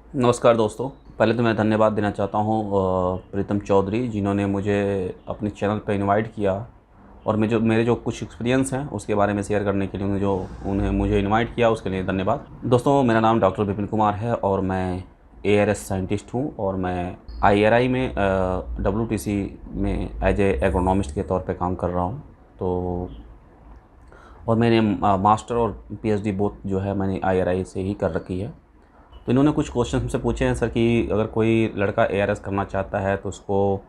नमस्कार दोस्तों। पहले तो मैं धन्यवाद देना चाहता हूँ प्रीतम चौधरी, जिन्होंने मुझे अपने चैनल पे इनवाइट किया और मेरे जो कुछ एक्सपीरियंस हैं उसके बारे में शेयर करने के लिए उन्हें मुझे इनवाइट किया, उसके लिए धन्यवाद। दोस्तों, मेरा नाम डॉक्टर विपिन कुमार है और मैं एआरएस साइंटिस्ट हूँ और मैं आईआरआई में डब्ल्यूटीसी में एज ए एग्रोनॉमिस्ट के तौर पे काम कर रहा हूँ। तो और मैंने मास्टर और पीएचडी बोथ जो है मैंने आईआरआई से ही कर रखी है। तो इन्होंने कुछ क्वेश्चन हमसे पूछे हैं सर कि अगर कोई लड़का एआरएस करना चाहता है तो उसको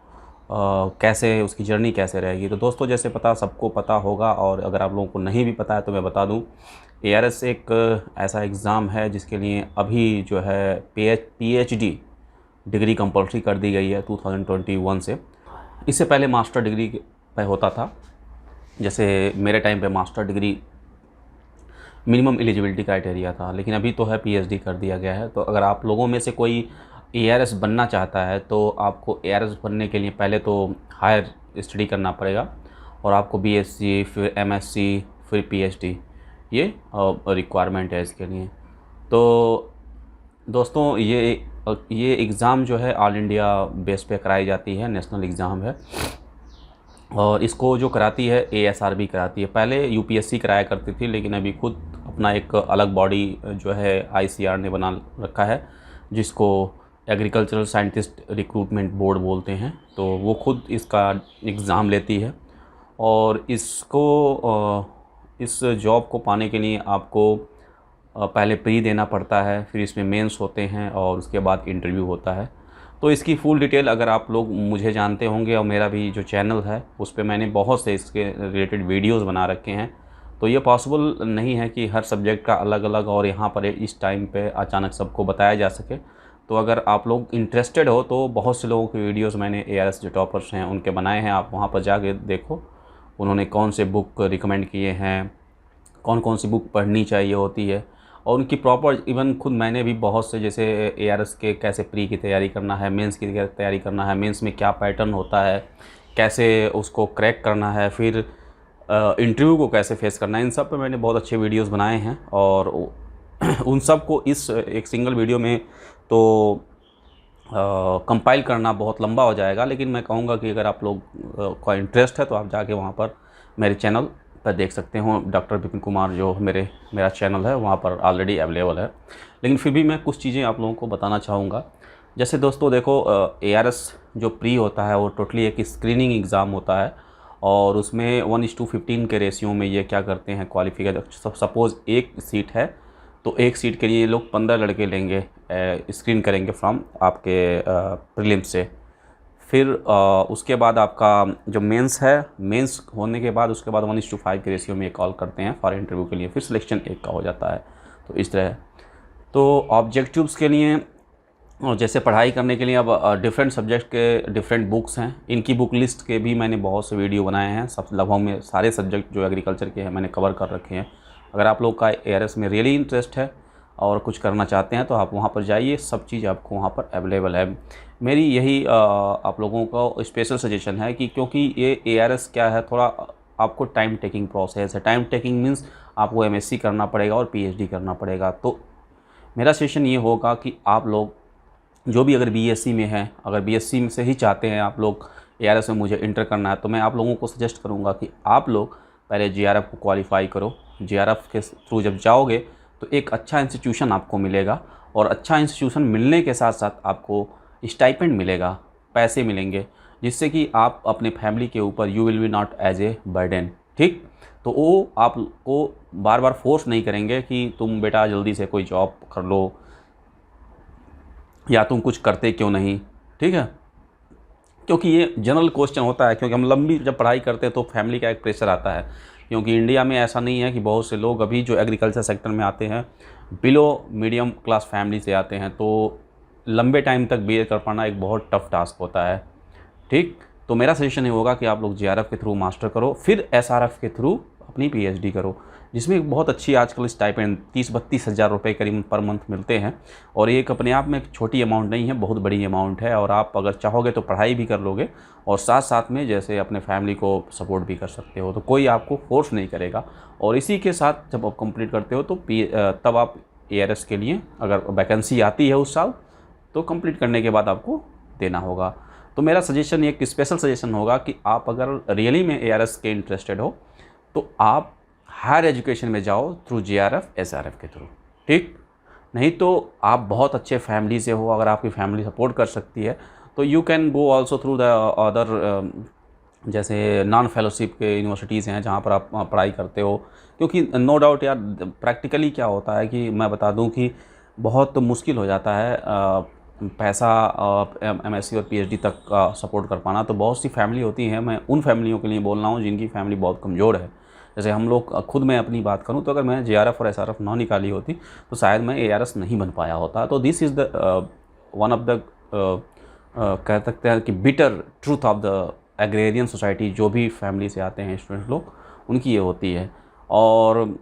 कैसे, उसकी जर्नी कैसे रहेगी। तो दोस्तों, जैसे सबको पता होगा और अगर आप लोगों को नहीं भी पता है तो मैं बता दूं, एआरएस एक ऐसा एग्ज़ाम है जिसके लिए अभी जो है पीएचडी डिग्री कंपलसरी कर दी गई है 2021 से। इससे पहले मास्टर डिग्री पे होता था। जैसे मेरे टाइम पे master degree minimum eligibility criteria था, लेकिन अभी तो है पीएचडी कर दिया गया है। तो अगर आप लोगों में से कोई एआरएस बनना चाहता है तो आपको एआरएस बनने के लिए पहले तो हायर स्टडी करना पड़ेगा और आपको बीएससी, फिर एमएससी, फिर पीएचडी, ये रिक्वायरमेंट है इसके लिए। तो दोस्तों, ये एग्ज़ाम जो है ऑल इंडिया बेस पे कराई जाती है, नेशनल एग्ज़ाम है और इसको जो कराती है एएसआरबी कराती है। पहले यूपीएससी कराया करती थी, लेकिन अभी खुद अपना एक अलग बॉडी जो है आईसीआर ने बना रखा है, जिसको एग्रीकल्चरल साइंटिस्ट रिक्रूटमेंट बोर्ड बोलते हैं। तो वो खुद इसका एग्ज़ाम लेती है और इस जॉब को पाने के लिए आपको पहले प्री देना पड़ता है, फिर इसमें मेंस होते हैं और उसके बाद इंटरव्यू होता है। तो इसकी फुल डिटेल अगर आप लोग मुझे जानते होंगे, और मेरा भी जो चैनल है उस पे मैंने बहुत से इसके रिलेटेड वीडियोस बना रखे हैं। तो ये पॉसिबल नहीं है कि हर सब्जेक्ट का अलग अलग और यहाँ पर इस टाइम पे अचानक सबको बताया जा सके। तो अगर आप लोग इंटरेस्टेड हो तो बहुत से लोगों के वीडियोस मैंने एआरएस जो टॉपर्स हैं उनके बनाए हैं, आप वहाँ पर जाके देखो उन्होंने कौन से बुक रिकमेंड किए हैं, कौन कौन सी बुक पढ़नी चाहिए होती है और उनकी प्रॉपर, इवन खुद मैंने भी बहुत से, जैसे एआरएस के कैसे प्री की तैयारी करना है, मेंस की तैयारी करना है, मेंस में क्या पैटर्न होता है, कैसे उसको क्रैक करना है, फिर इंटरव्यू को कैसे फेस करना है, इन सब पे मैंने बहुत अच्छे वीडियोस बनाए हैं और उन सब को इस एक सिंगल वीडियो में तो कंपाइल करना बहुत लंबा हो जाएगा। लेकिन मैं कहूँगा कि अगर आप लोग का इंटरेस्ट है तो आप जाके वहाँ पर मेरे चैनल पर देख सकते हो। डॉक्टर विपिन कुमार जो मेरा चैनल है वहाँ पर ऑलरेडी अवेलेबल है, लेकिन फिर भी मैं कुछ चीज़ें आप लोगों को बताना चाहूँगा। जैसे दोस्तों देखो, एआरएस जो प्री होता है वो टोटली एक स्क्रीनिंग एग्ज़ाम होता है और उसमें 1:15 के रेशियो में ये क्या करते हैं, क्वालिफिकेशन, सपोज़ एक सीट है तो एक सीट के लिए ये लोग 15 लड़के लेंगे, स्क्रीन करेंगे फ्रॉम आपके प्रीलिम से। फिर उसके बाद आपका जो मेंस है, मेंस होने के बाद उसके बाद 1:5 के रेशियो में ये कॉल करते हैं फॉर इंटरव्यू के लिए, फिर सिलेक्शन एक का हो जाता है। तो इस तरह तो ऑब्जेक्टिव्स के लिए और जैसे पढ़ाई करने के लिए अब डिफरेंट सब्जेक्ट के डिफरेंट बुक्स हैं। इनकी बुक लिस्ट के भी मैंने बहुत से वीडियो बनाए हैं, सब लगभग में सारे सब्जेक्ट जो एग्रीकल्चर के हैं मैंने कवर कर रखे हैं। अगर आप लोग का एआरएस में रियली इंटरेस्ट है और कुछ करना चाहते हैं तो आप वहाँ पर जाइए, सब चीज़ आपको वहाँ पर अवेलेबल है। मेरी यही आप लोगों का स्पेशल सजेशन है कि क्योंकि ये एआरएस क्या है, थोड़ा आपको टाइम टेकिंग प्रोसेस है। टाइम टेकिंग मीन्स आपको एमएससी करना पड़ेगा और पीएचडी करना पड़ेगा। तो मेरा सजेशन ये होगा कि आप लोग जो भी अगर बीएससी में हैं, अगर बीएससी में से ही चाहते हैं आप लोग एआरएस में मुझे इंटर करना है, तो मैं आप लोगों को सजेस्ट करूँगा कि आप लोग पहले जेआरएफ को क्वालिफाई करो। जेआरएफ के थ्रू जब जाओगे तो एक अच्छा इंस्टीट्यूशन आपको मिलेगा और अच्छा इंस्टीट्यूशन मिलने के साथ साथ आपको स्टाइपेंड मिलेगा, पैसे मिलेंगे, जिससे कि आप अपने फैमिली के ऊपर you will be not as a burden. ठीक, तो वो आपको बार बार फोर्स नहीं करेंगे कि तुम बेटा जल्दी से कोई जॉब कर लो या तुम कुछ करते क्यों नहीं। ठीक है, क्योंकि ये जनरल क्वेश्चन होता है, क्योंकि हम लंबी जब पढ़ाई करते हैं तो फैमिली का एक प्रेशर आता है। क्योंकि इंडिया में ऐसा नहीं है कि बहुत से लोग अभी जो एग्रीकल्चर सेक्टर में आते हैं बिलो मीडियम क्लास फैमिली से आते हैं, तो लंबे टाइम तक बीए कर पाना एक बहुत टफ टास्क होता है। ठीक, तो मेरा सजेशन ये होगा कि आप लोग जेआरएफ के थ्रू मास्टर करो, फिर एसआरएफ के थ्रू अपनी पीएचडी करो, जिसमें बहुत अच्छी आजकल स्टाइपेंड 30-32 हज़ार रुपये करीब पर मंथ मिलते हैं। और ये एक अपने आप में एक छोटी अमाउंट नहीं है, बहुत बड़ी अमाउंट है। और आप अगर चाहोगे तो पढ़ाई भी कर लोगे और साथ साथ में जैसे अपने फैमिली को सपोर्ट भी कर सकते हो, तो कोई आपको फोर्स नहीं करेगा। और इसी के साथ जब आप कंप्लीट करते हो तो तब आप एआरएस के लिए अगर वैकेंसी आती है उस साल तो कंप्लीट करने के बाद आपको देना होगा। तो मेरा सजेशन, एक स्पेशल सजेशन होगा कि आप अगर रियली में ARS के इंटरेस्टेड हो तो आप हायर एजुकेशन में जाओ थ्रू JRF SRF के थ्रू, ठीक। नहीं तो आप बहुत अच्छे फैमिली से हो, अगर आपकी फैमिली सपोर्ट कर सकती है तो you can go also through the other, जैसे नॉन फेलोशिप के यूनिवर्सिटीज़ हैं जहाँ पर आप पढ़ाई करते हो। क्योंकि नो डाउट यार, प्रैक्टिकली क्या होता है कि मैं बता दूं कि बहुत मुश्किल हो जाता है पैसा MSc और PhD तक का सपोर्ट कर पाना। तो बहुत सी फैमिली होती हैं, मैं उन फैमिलियों के लिए बोल रहा हूँ जिनकी फैमिली बहुत कमज़ोर है। जैसे हम लोग, खुद मैं अपनी बात करूँ तो अगर मैं JRF और SRF ना निकाली होती तो शायद मैं ARS नहीं बन पाया होता। तो this is the one of the कह सकते हैं कि bitter truth of the agrarian society, जो भी फैमिली से आते हैं स्टूडेंट लोग, उनकी ये होती है। और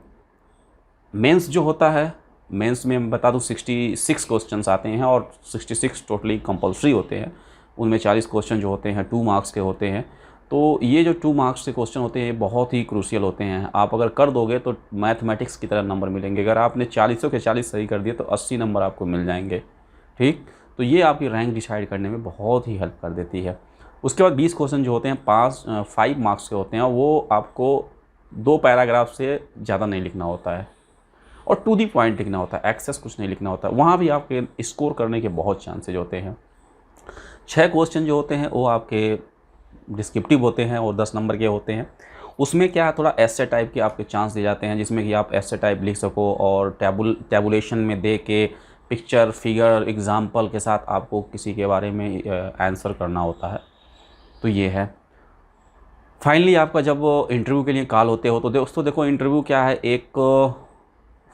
मेंस जो होता है, मेंस में मैं बता दूं 66 क्वेश्चंस आते हैं और 66 टोटली कंपलसरी होते हैं। उनमें 40 क्वेश्चन जो होते हैं 2 मार्क्स के होते हैं। तो ये जो 2 मार्क्स के क्वेश्चन होते हैं ये बहुत ही क्रूशियल होते हैं। आप अगर कर दोगे तो मैथमेटिक्स की तरह नंबर मिलेंगे। अगर आपने 40 के 40 सही कर दिए तो 80 नंबर आपको मिल जाएंगे, ठीक। तो ये आपकी रैंक डिसाइड करने में बहुत ही हेल्प कर देती है। उसके बाद 20 क्वेश्चन जो होते हैं 5 मार्क्स के होते हैं, वो आपको 2 पैराग्राफ से ज़्यादा नहीं लिखना होता है और टू दी पॉइंट लिखना होता है, एक्सेस कुछ नहीं लिखना होता है। वहाँ भी आपके स्कोर करने के बहुत चांसेज होते हैं। 6 क्वेश्चन जो होते हैं वो आपके डिस्क्रिप्टिव होते हैं और 10 नंबर के होते हैं। उसमें क्या थोड़ा एस्से टाइप के आपके चांस दिए जाते हैं, जिसमें कि आप एस्से टाइप लिख सको और टैबुलेशन में दे के पिक्चर, फिगर, एग्जाम्पल के साथ आपको किसी के बारे में आंसर करना होता है। तो ये है। फाइनली आपका जब इंटरव्यू के लिए कॉल होते हो तो दोस्तों देखो, इंटरव्यू क्या है, एक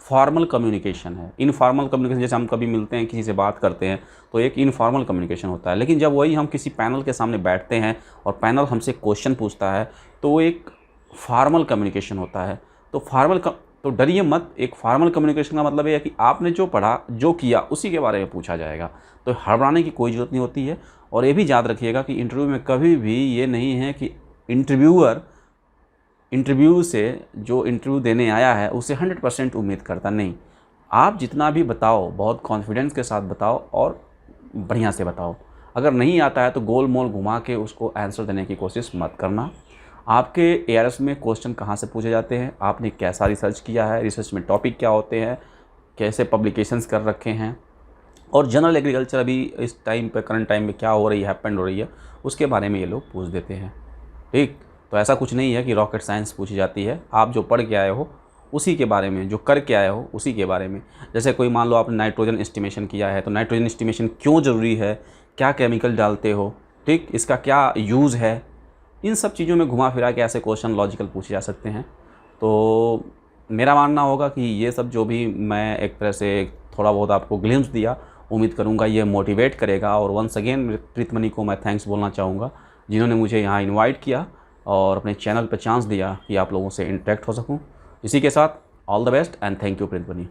फॉर्मल कम्युनिकेशन है। इनफॉर्मल कम्युनिकेशन, जैसे हम कभी मिलते हैं किसी से बात करते हैं तो एक इनफॉर्मल कम्युनिकेशन होता है। लेकिन जब वही हम किसी पैनल के सामने बैठते हैं और पैनल हमसे क्वेश्चन पूछता है तो वो एक फॉर्मल कम्युनिकेशन होता है। तो तो डरिए मत। एक फॉर्मल कम्युनिकेशन का मतलब ये है कि आपने जो पढ़ा, जो किया, उसी के बारे में पूछा जाएगा। तो हड़बड़ाने की कोई ज़रूरत नहीं होती है। और ये भी याद रखिएगा कि इंटरव्यू में कभी भी ये नहीं है कि इंटरव्यू से जो इंटरव्यू देने आया है उसे 100% उम्मीद करता नहीं। आप जितना भी बताओ बहुत कॉन्फिडेंस के साथ बताओ और बढ़िया से बताओ। अगर नहीं आता है तो गोल मोल घुमा के उसको आंसर देने की कोशिश मत करना। आपके ARS में क्वेश्चन कहाँ से पूछे जाते हैं, आपने कैसा रिसर्च किया है, रिसर्च में टॉपिक क्या होते हैं, कैसे पब्लिकेशंस कर रखे हैं, और जनरल एग्रीकल्चर अभी इस टाइम पे, करंट टाइम में क्या हो रही है, हैपेंड हो रही है, उसके बारे में ये लोग पूछ देते हैं, ठीक। तो ऐसा कुछ नहीं है कि रॉकेट साइंस पूछी जाती है। आप जो पढ़ के आए हो उसी के बारे में, जो करके आए हो उसी के बारे में। जैसे कोई मान लो आपने नाइट्रोजन एस्टिमेशन किया है तो नाइट्रोजन एस्टिमेशन क्यों ज़रूरी है, क्या केमिकल डालते हो, ठीक, इसका क्या यूज़ है, इन सब चीज़ों में घुमा फिरा के ऐसे क्वेश्चन लॉजिकल पूछे जा सकते हैं। तो मेरा मानना होगा कि ये सब जो भी मैं एक तरह से थोड़ा बहुत आपको ग्लिम्स दिया, उम्मीद करूँगा ये मोटिवेट करेगा। और वंस अगेन प्रीतमणि को मैं थैंक्स बोलना चाहूँगा जिन्होंने मुझे यहाँ इनवाइट किया और अपने चैनल पर चांस दिया कि आप लोगों से इंटरेक्ट हो सकूं। इसी के साथ all the best and thank you प्रीतमणि।